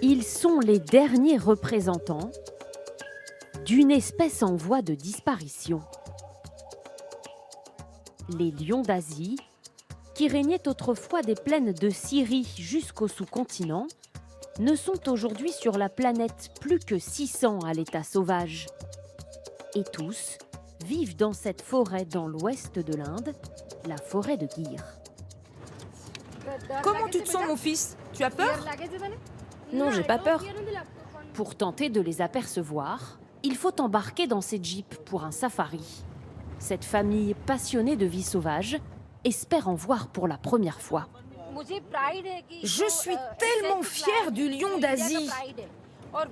Ils sont les derniers représentants d'une espèce en voie de disparition. Les lions d'Asie, qui régnaient autrefois des plaines de Syrie jusqu'au sous-continent, ne sont aujourd'hui sur la planète plus que 600 à l'état sauvage. Et tous vivent dans cette forêt dans l'ouest de l'Inde, la forêt de Gir. Comment tu te sens, mon fils? Tu as peur? Non, j'ai pas peur. Pour tenter de les apercevoir, il faut embarquer dans ces jeeps pour un safari. Cette famille passionnée de vie sauvage espère en voir pour la première fois. Je suis tellement fière du lion d'Asie.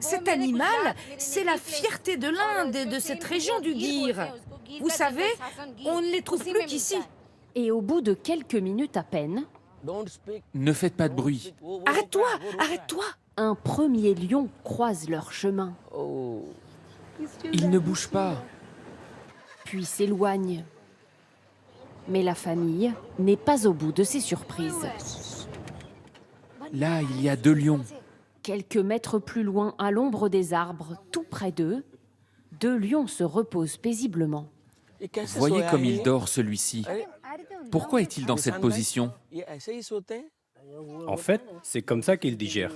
Cet animal, c'est la fierté de l'Inde et de cette région du Gir. Vous savez, on ne les trouve plus qu'ici. Et au bout de quelques minutes à peine, Ne faites pas de bruit. Arrête-toi, arrête-toi. un premier lion croise leur chemin, Il ne bouge pas. puis s'éloigne. Mais la famille n'est pas au bout de ses surprises. Là, il y a 2 lions. Quelques mètres plus loin, à l'ombre des arbres, tout près d'eux, 2 lions se reposent paisiblement. Voyez comme il dort, celui-ci. Pourquoi est-il dans cette position? En fait, c'est comme ça qu'il digère.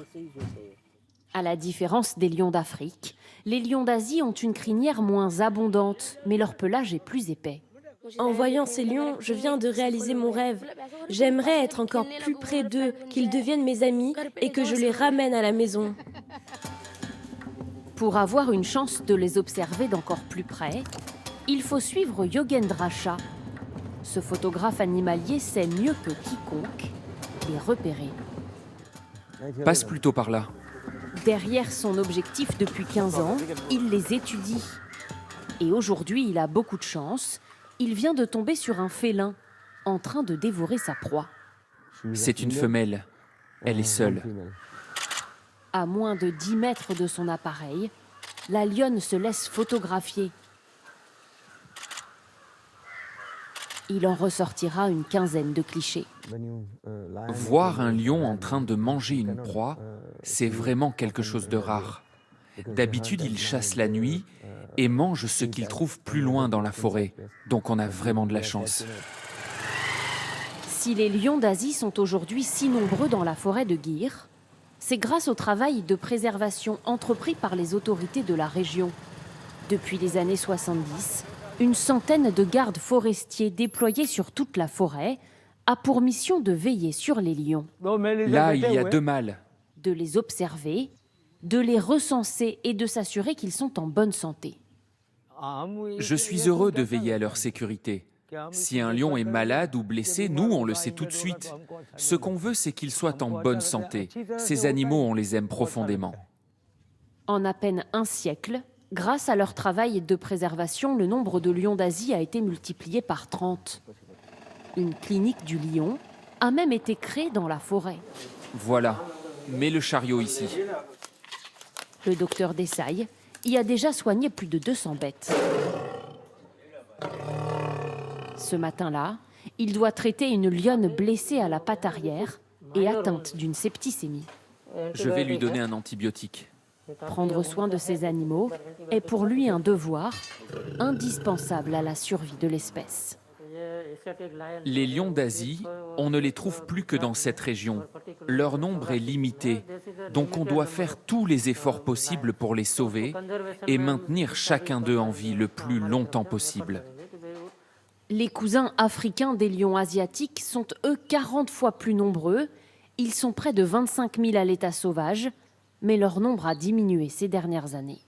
À la différence des lions d'Afrique, les lions d'Asie ont une crinière moins abondante, mais leur pelage est plus épais. En voyant ces lions, je viens de réaliser mon rêve. J'aimerais être encore plus près d'eux, qu'ils deviennent mes amis et que je les ramène à la maison. Pour avoir une chance de les observer d'encore plus près, il faut suivre Yogendra Shah. Ce photographe animalier sait mieux que quiconque les repérer. Passe plutôt par là. Derrière son objectif depuis 15 ans, il les étudie. Et aujourd'hui, il a beaucoup de chance. Il vient de tomber sur un félin en train de dévorer sa proie. C'est une femelle. Elle est seule. À moins de 10 mètres de son appareil, la lionne se laisse photographier. Il en ressortira une quinzaine de clichés. Voir un lion en train de manger une proie, c'est vraiment quelque chose de rare. D'habitude, il chasse la nuit et mange ce qu'il trouve plus loin dans la forêt. Donc on a vraiment de la chance. Si les lions d'Asie sont aujourd'hui si nombreux dans la forêt de Gir, c'est grâce au travail de préservation entrepris par les autorités de la région. Depuis les années 70, une centaine de gardes forestiers déployés sur toute la forêt a pour mission de veiller sur les lions, Là, il y a 2 mâles. de les observer, de les recenser et de s'assurer qu'ils sont en bonne santé. Je suis heureux de veiller à leur sécurité. Si un lion est malade ou blessé, nous, on le sait tout de suite. Ce qu'on veut, c'est qu'il soit en bonne santé. Ces animaux, on les aime profondément. En à peine un siècle, grâce à leur travail de préservation, le nombre de lions d'Asie a été multiplié par 30. Une clinique du lion a même été créée dans la forêt. Voilà. Mets le chariot ici. Le docteur Desai y a déjà soigné plus de 200 bêtes. Ce matin-là, il doit traiter une lionne blessée à la patte arrière et atteinte d'une septicémie. Je vais lui donner un antibiotique. Prendre soin de ces animaux est pour lui un devoir indispensable à la survie de l'espèce. Les lions d'Asie, on ne les trouve plus que dans cette région. Leur nombre est limité, donc on doit faire tous les efforts possibles pour les sauver et maintenir chacun d'eux en vie le plus longtemps possible. Les cousins africains des lions asiatiques sont eux 40 fois plus nombreux. Ils sont près de 25 000 à l'état sauvage, mais leur nombre a diminué ces dernières années.